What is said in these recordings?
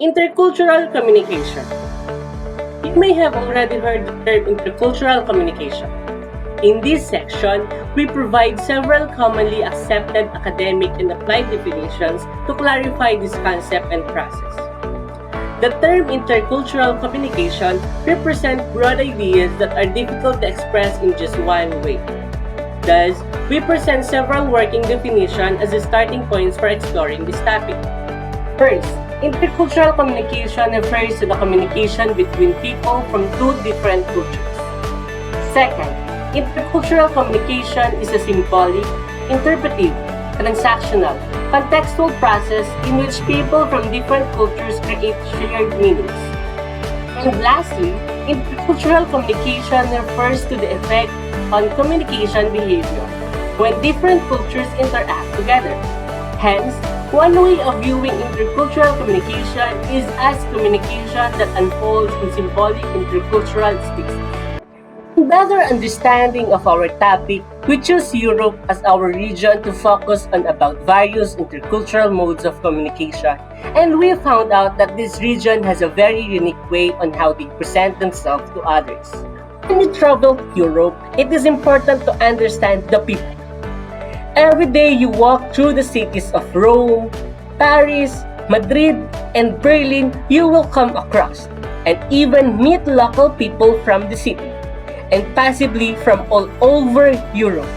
Intercultural communication. You may have already heard the term intercultural communication. In this section, we provide several commonly accepted academic and applied definitions to clarify this concept and process. The term intercultural communication represents broad ideas that are difficult to express in just one way. Thus, we present several working definitions as the starting points for exploring this topic. First, intercultural communication refers to the communication between people from two different cultures. Second, intercultural communication is a symbolic, interpretive, transactional, contextual process in which people from different cultures create shared meanings. And lastly, intercultural communication refers to the effect on communication behavior when different cultures interact together. Hence, one way of viewing intercultural communication is as communication that unfolds in symbolic intercultural spaces. To better understanding of our topic, we choose Europe as our region to focus on about various intercultural modes of communication, and we found out that this region has a very unique way on how they present themselves to others. When you travel to Europe, it is important to understand the people. Every day you walk through the cities of Rome, Paris, Madrid, and Berlin, you will come across and even meet local people from the city and possibly from all over Europe.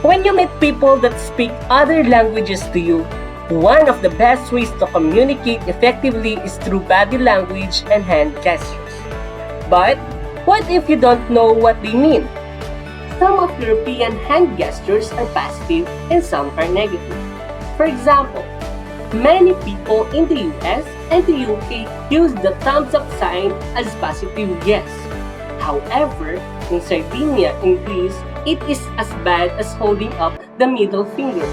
When you meet people that speak other languages to you, one of the best ways to communicate effectively is through body language and hand gestures. But what if you don't know what they mean? Some of European hand gestures are positive and some are negative. For example, many people in the US and the UK use the thumbs up sign as positive yes. However, in Sardinia and Greece, it is as bad as holding up the middle finger.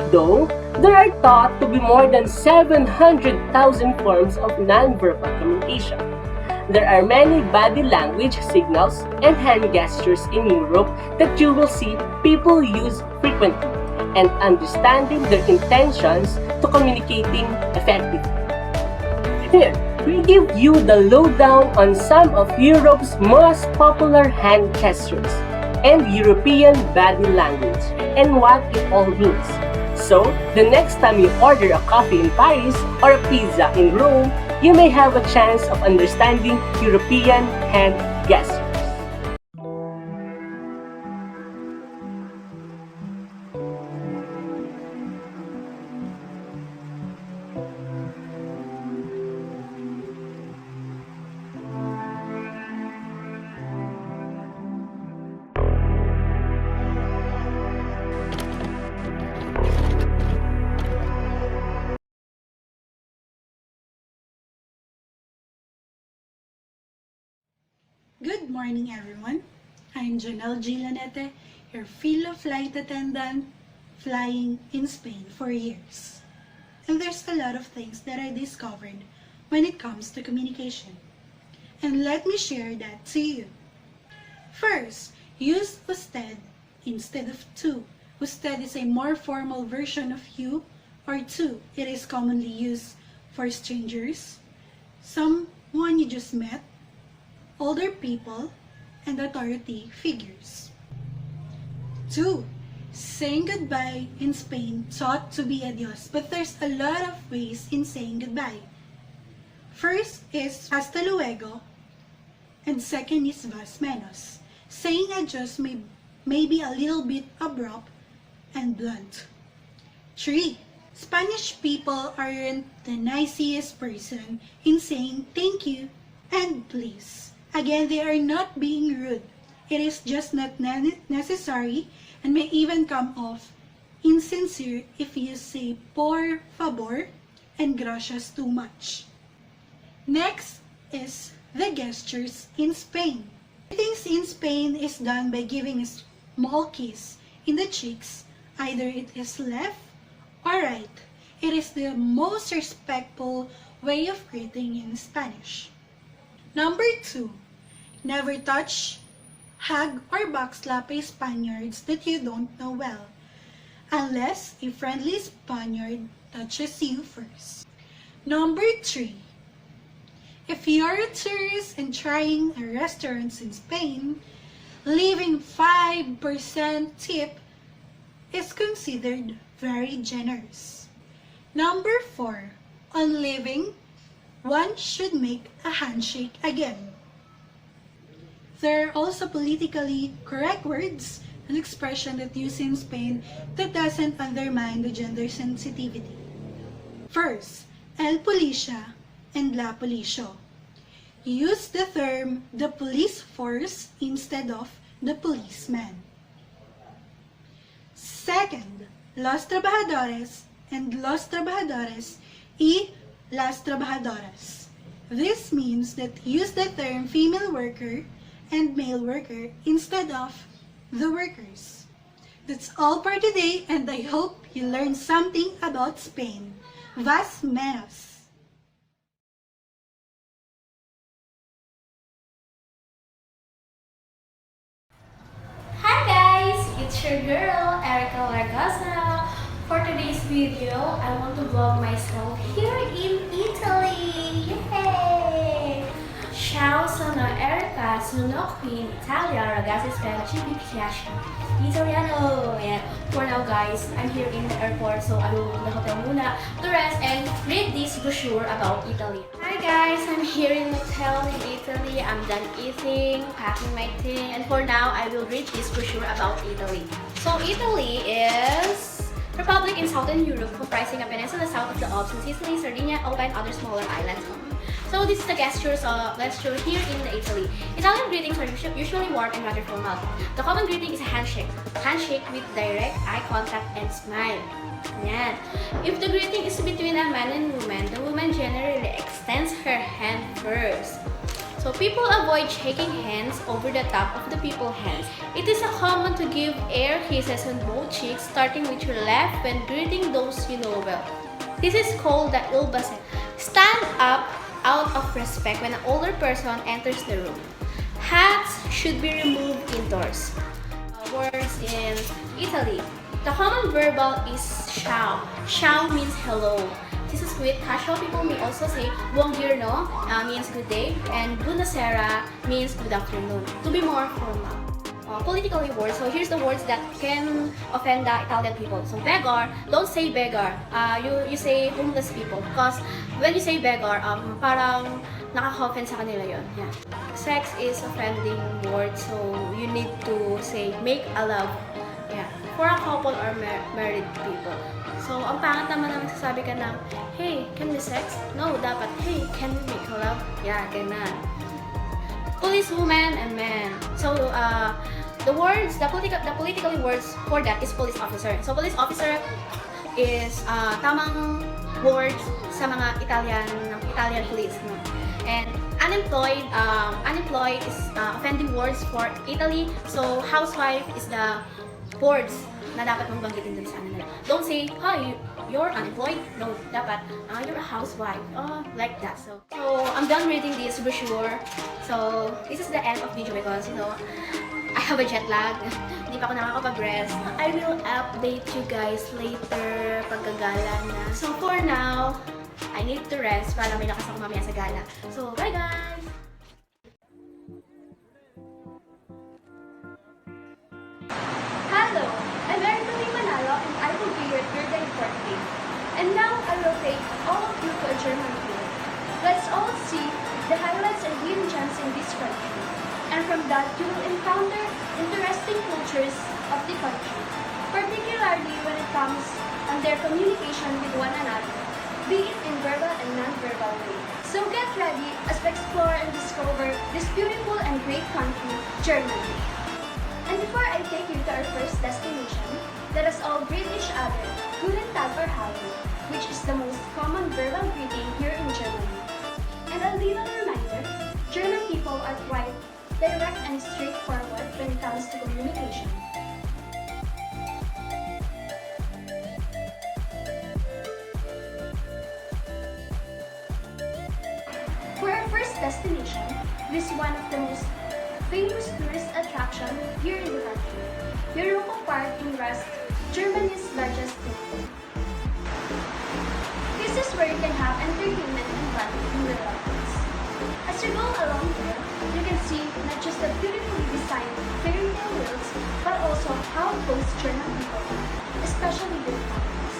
Though, there are thought to be more than 700,000 forms of nonverbal communication. There are many body language signals and hand gestures in Europe that you will see people use frequently, and understanding their intentions to communicating effectively. Here, we give you the lowdown on some of Europe's most popular hand gestures and European body language and what it all means. So, the next time you order a coffee in Paris or a pizza in Rome, you may have a chance of understanding European hand gestures. Good morning, everyone. I'm Janelle G. Lanete, your fellow flight attendant flying in Spain for years. And there's a lot of things that I discovered when it comes to communication. And let me share that to you. First, use usted instead of tú. Usted is a more formal version of you or tú. It is commonly used for strangers, someone you just met, older people, and authority figures. 2. Saying goodbye in Spain thought to be adios, but there's a lot of ways in saying goodbye. First is hasta luego, and second is vas menos. Saying adios may be a little bit abrupt and blunt. 3. Spanish people aren't the nicest person in saying thank you and please. Again, they are not being rude. It is just not necessary and may even come off insincere if you say por favor and gracias too much. Next is the gestures in Spain. Greetings in Spain is done by giving a small kiss in the cheeks. Either it is left or right. It is the most respectful way of greeting in Spanish. Number 2. Never touch, hug, or backslap a Spaniards that you don't know well, unless a friendly Spaniard touches you first. Number 3. If you're a tourist and trying a restaurant in Spain, leaving 5% tip is considered very generous. Number 4. On leaving, one should make a handshake again. There are also politically correct words and expression that used in Spain that doesn't undermine the gender sensitivity. First, el policía and la policio. Use the term the police force instead of the policeman. Second, los trabajadores and los trabajadores y las trabajadoras. This means that use the term female worker and male worker instead of the workers. That's all for today, and I hope you learned something about Spain. Vas menos! Hi guys, it's your girl Erica Largaza. For today's video, I want to vlog myself here in Italy. Yay! Ciao, sono Erica, sono qui in Italia. Ragazzi, spero ci vi piace Italiano. And for now guys, I'm here in the airport, so I will leave the hotel muna to rest and read this brochure about Italy. Hi guys, I'm here in the hotel in Italy. I'm done eating, packing my thing, and for now I will read this brochure about Italy. So Italy is Republic in Southern Europe, comprising a peninsula south of the Alps and Sicily, Sardinia, Alba, and other smaller islands. So this is the gesture here in Italy. Italian greetings are usually warm and rather formal. The common greeting is a handshake. Handshake with direct eye contact and smile. Yan. If the greeting is between a man and woman, the woman generally extends her hand first. So people avoid shaking hands over the top of the people's hands. It is common to give air kisses on both cheeks, starting with your left when greeting those you know well. This is called the il bacione. Stand up out of respect when an older person enters the room. Hats should be removed indoors. Words in Italy. The common verbal is ciao. Ciao means hello. This is with casual people may also say buongiorno means good day, and buonasera means good afternoon, to be more formal. Politically words, so here's the words that can offend the Italian people. So beggar, don't say beggar, you say homeless people, because when you say beggar, parang nakaka-offend sa kanila yun. Yeah. Sex is offending word, so you need to say make a love. Yeah. For a couple or married people. So, ang pangit naman na nagsasabi ka ng, hey, can we sex? No, dapat, hey, can we make love? Yeah, ganun. Policewoman and man. So, the politically words for that is police officer. So, police officer is tamang word sa mga Italian police. No? And unemployed is offending words for Italy. So, housewife is the words na dapat mong banggitin dun sa ano nila. Don't say, hi, you're unemployed. No, dapat, you're a housewife. Like that. So I'm done reading this brochure. So, this is the end of video because, I have a jet lag. Hindi pa ako nakakapag-rest. I will update you guys later pagkagala na. So, for now, I need to rest para may lakas ako mamaya sa gala. So, bye guys! Hello, I'm Erica Manalo and I will be your tour guide for today. And now I will take all of you to a German tour. Let's all see the highlights and hidden gems in this country. And from that you will encounter interesting cultures of the country, particularly when it comes on their communication with one another, be it in verbal and non-verbal way. So get ready as we explore and discover this beautiful and great country, Germany. And before I take you to our first destination, let us all greet each other, Guten Tag or Hallo, which is the most common verbal greeting here in Germany. And a little reminder, German people are quite direct and straightforward when it comes to communication. For our first destination, this is one of the most famous tourist attraction here in the country, Europa Park in Rust, Germany's largest temple. This This is where you can have entertainment and fun in your loved ones. As you go along here, you can see not just the beautifully designed fairy tale worlds, but also how close German people are, especially with families.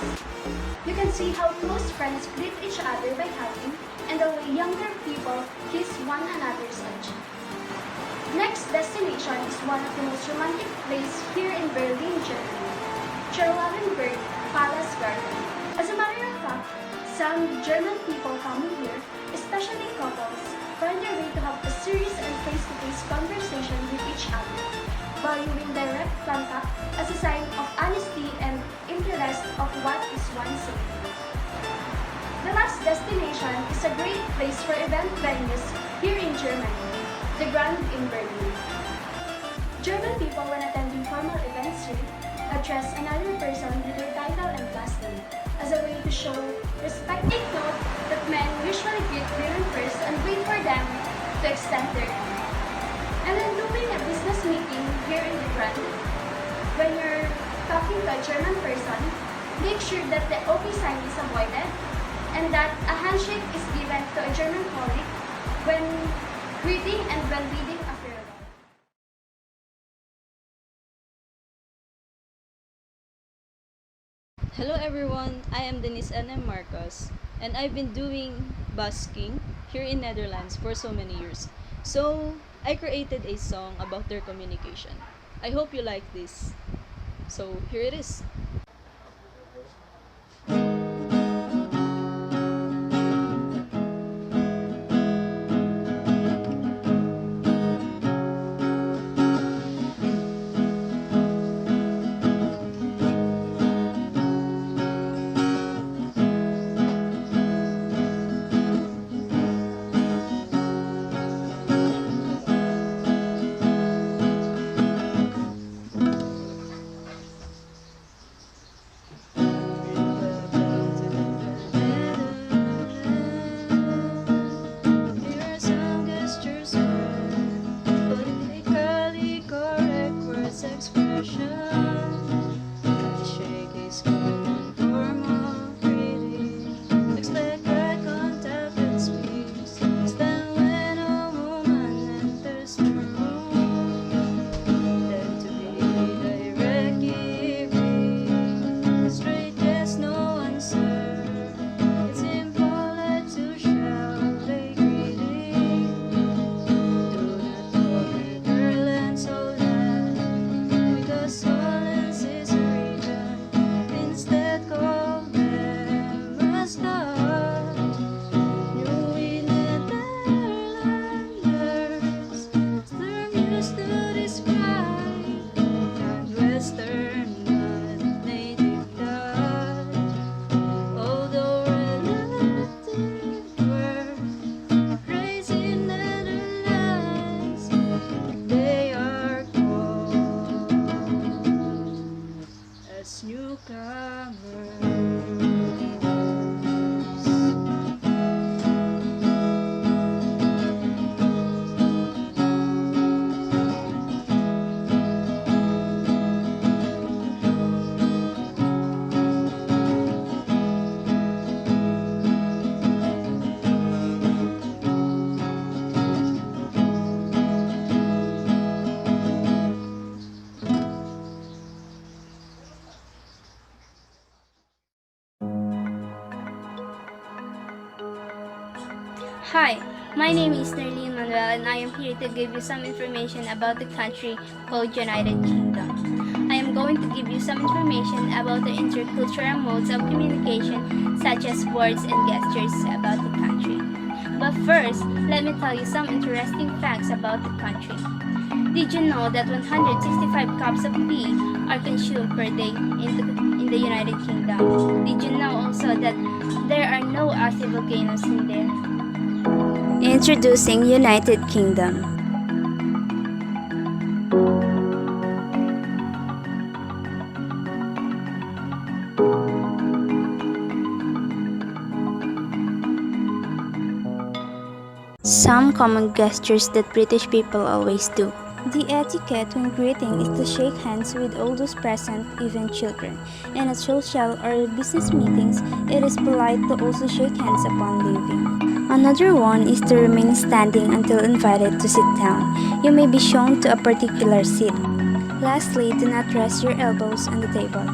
You can see how close friends greet each other by hugging, and the way younger people kiss one another's on cheek. Next destination is one of the most romantic places here in Berlin, Germany, Charlottenburg Palace Garden. As a matter of fact, some German people coming here, especially couples, find their way to have a serious and face-to-face conversation with each other, valuing direct contact as a sign of honesty and interest of what is one saying. The last destination is a great place for event venues here in Germany, the Grand in Berlin. German people, when attending formal events here, address another person with their title and last name as a way to show respect. Take note that men usually greet women first and wait for them to extend their hand. And then doing a business meeting here in the Grand, when you're talking to a German person, make sure that the OK sign is avoided and that a handshake is given to a German colleague when greeting and when reading a farewell. Hello everyone, I am Denise N.M. Marcos, and I've been doing busking here in Netherlands for so many years. So, I created a song about their communication. I hope you like this. So, here it is. Hi, my name is Nerlene Manuel and I am here to give you some information about the country called United Kingdom. I am going to give you some information about the intercultural modes of communication such as words and gestures about the country. But first, let me tell you some interesting facts about the country. Did you know that 165 cups of tea are consumed per day in the United Kingdom? Did you know also that there are no active volcanoes in there? Introducing United Kingdom. Some common gestures that British people always do. The etiquette when greeting is to shake hands with all those present, even children. And at social or business meetings, it is polite to also shake hands upon leaving. Another one is to remain standing until invited to sit down. You may be shown to a particular seat. Lastly, do not rest your elbows on the table.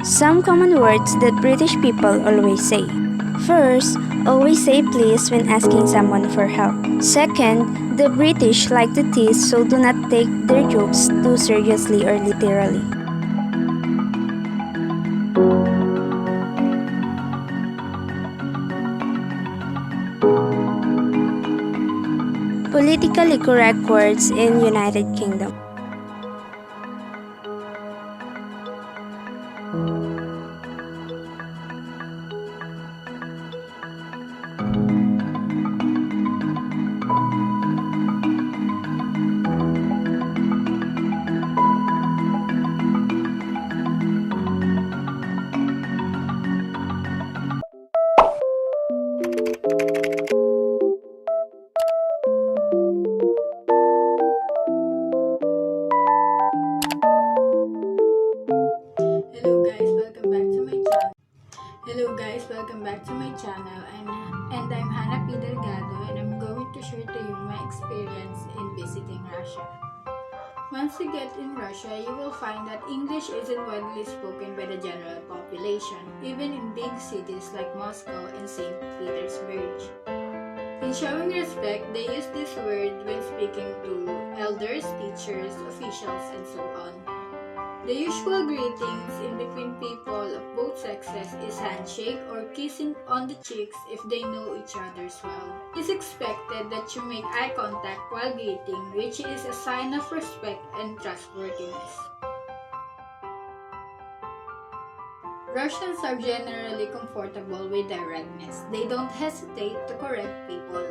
Some common words that British people always say. First, always say please when asking someone for help. Second, the British like to tease, so do not take their jokes too seriously or literally. Politically correct words in United Kingdom. Hello guys, welcome back to my channel and I'm Hannah P. Delgado and I'm going to share to you my experience in visiting Russia. Once you get in Russia, you will find that English isn't widely spoken by the general population, even in big cities like Moscow and St. Petersburg. In showing respect, they use this word when speaking to elders, teachers, officials, and so on. The usual greetings in between people of both sexes is handshake or kissing on the cheeks if they know each other well. It is expected that you make eye contact while greeting, which is a sign of respect and trustworthiness. Russians are generally comfortable with directness. They don't hesitate to correct people.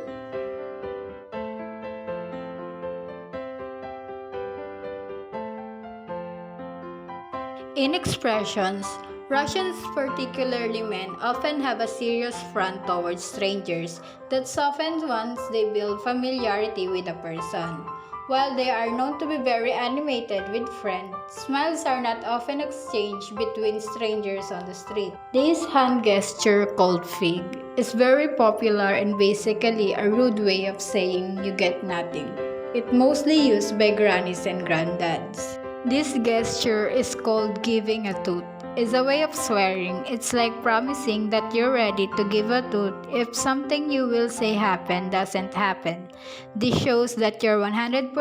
In expressions, Russians, particularly men, often have a serious front towards strangers that softens once they build familiarity with a person. While they are known to be very animated with friends, smiles are not often exchanged between strangers on the street. This hand gesture called fig is very popular and basically a rude way of saying you get nothing. It's mostly used by grannies and granddads. This gesture is called giving a toot. It's a way of swearing. It's like promising that you're ready to give a toot if something you will say doesn't happen. This shows that you're 100%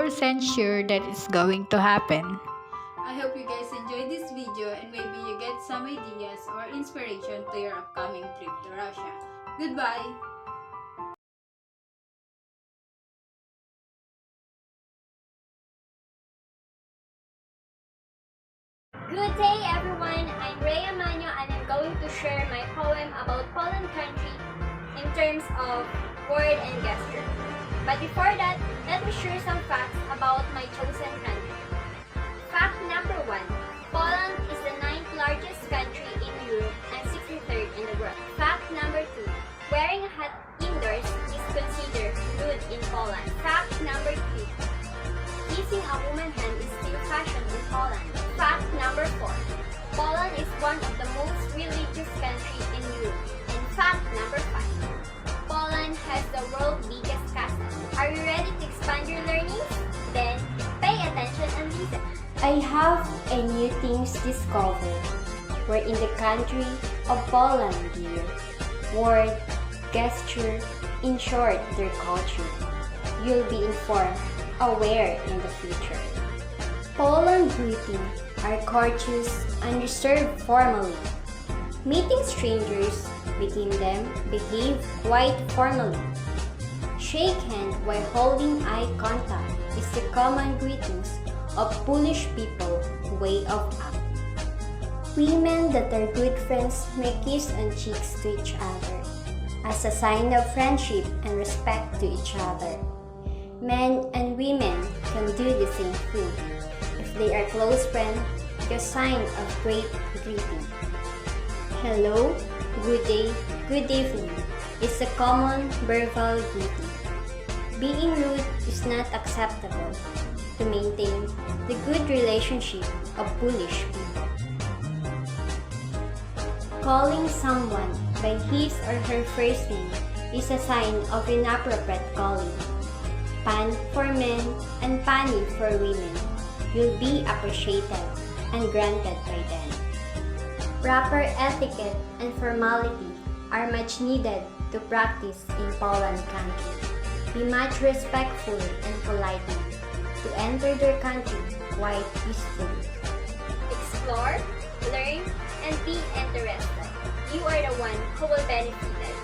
sure that it's going to happen. I hope you guys enjoyed this video and maybe you get some ideas or inspiration to your upcoming trip to Russia. Goodbye! Good day everyone, I'm Rhea Manyo and I'm going to share my poem about Poland country in terms of word and gesture. But before that, let me share some facts about my chosen country. Fact number 1. Poland is the 9th largest country in Europe and 63rd in the world. Fact number 2. Wearing a hat indoors is considered rude in Poland. Fact number 3. Kissing a woman's hand is still fashioned in Poland. Fact number 4. Poland is one of the most religious countries in Europe. And fact number 5. Poland has the world's biggest castle. Are you ready to expand your learnings? Then, pay attention and listen. I have a new things discovered. We're in the country of Poland, dear. Word, gesture, in short, their culture. You'll be informed, aware in the future. Poland greeting are courteous and reserved formally. Meeting strangers, between them, behave quite formally. Shake hand while holding eye contact is the common greetings of Polish people way of act. Women that are good friends may kiss on cheeks to each other as a sign of friendship and respect to each other. Men and women can do the same thing. If they are close friends, a sign of great greeting. Hello, good day, good evening is a common verbal greeting. Being rude is not acceptable. to maintain the good relationship of bullish people. Calling someone by his or her first name is a sign of inappropriate calling. Pan for men and pani for women will be appreciated and granted by them. Proper etiquette and formality are much needed to practice in Poland country. Be much respectful and polite to enter their country quite peacefully. Explore, learn, and be interested. You are the one who will benefit it.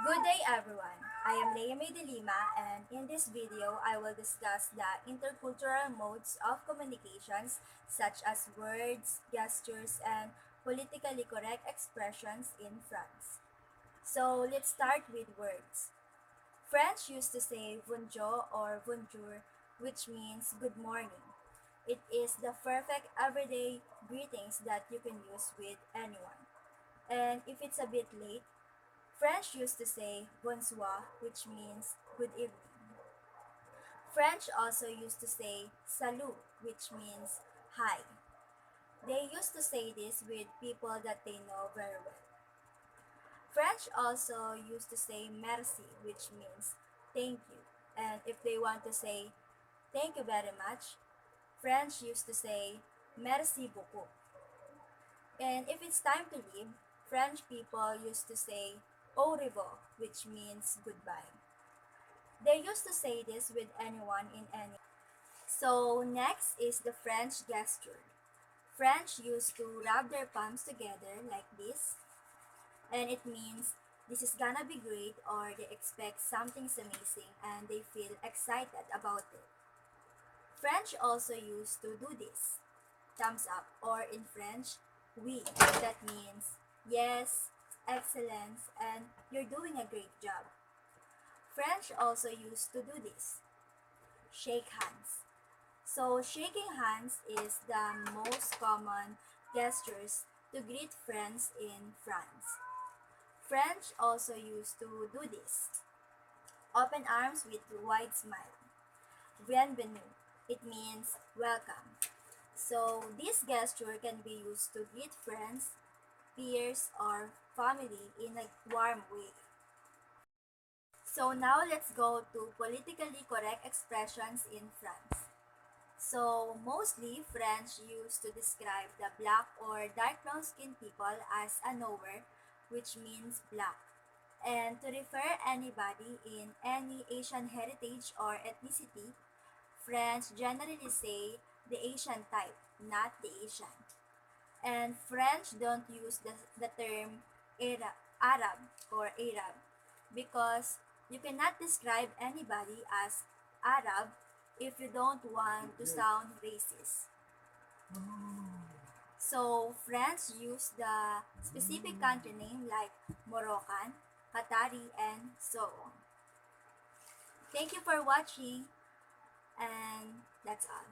Good day everyone! I am Leia de Lima, and in this video I will discuss the intercultural modes of communications such as words, gestures, and politically correct expressions in France. So let's start with words. French used to say bonjour or bonjour, which means good morning. It is the perfect everyday greetings that you can use with anyone. And if it's a bit late, French used to say bonsoir, which means good evening. French also used to say salut, which means hi. They used to say this with people that they know very well. French also used to say merci, which means thank you. And if they want to say thank you very much, French used to say merci beaucoup. And if it's time to leave, French people used to say au revoir, which means goodbye. They used to say this with anyone in any. So next is the French gesture. French used to rub their palms together like this, and it means this is gonna be great, or they expect something's amazing and they feel excited about it. French also used to do this, thumbs up, or in French, oui, that means yes, excellence, and you're doing a great job. French also used to do this, shake hands. So shaking hands is the most common gestures to greet friends in France. French also used to do this, open arms with wide smile. Bienvenue, it means welcome. So this gesture can be used to greet friends, peers, or family in a warm way. So now let's go to politically correct expressions in France. So mostly French used to describe the black or dark brown skinned people as a knower, which means black, and to refer anybody in any Asian heritage or ethnicity. French generally say the Asian type, not the Asian. And French don't use the term Arab or Arab because you cannot describe anybody as Arab if you don't want to sound racist. So French use the specific country name like Moroccan, Qatari, and so on. Thank you for watching, and that's all.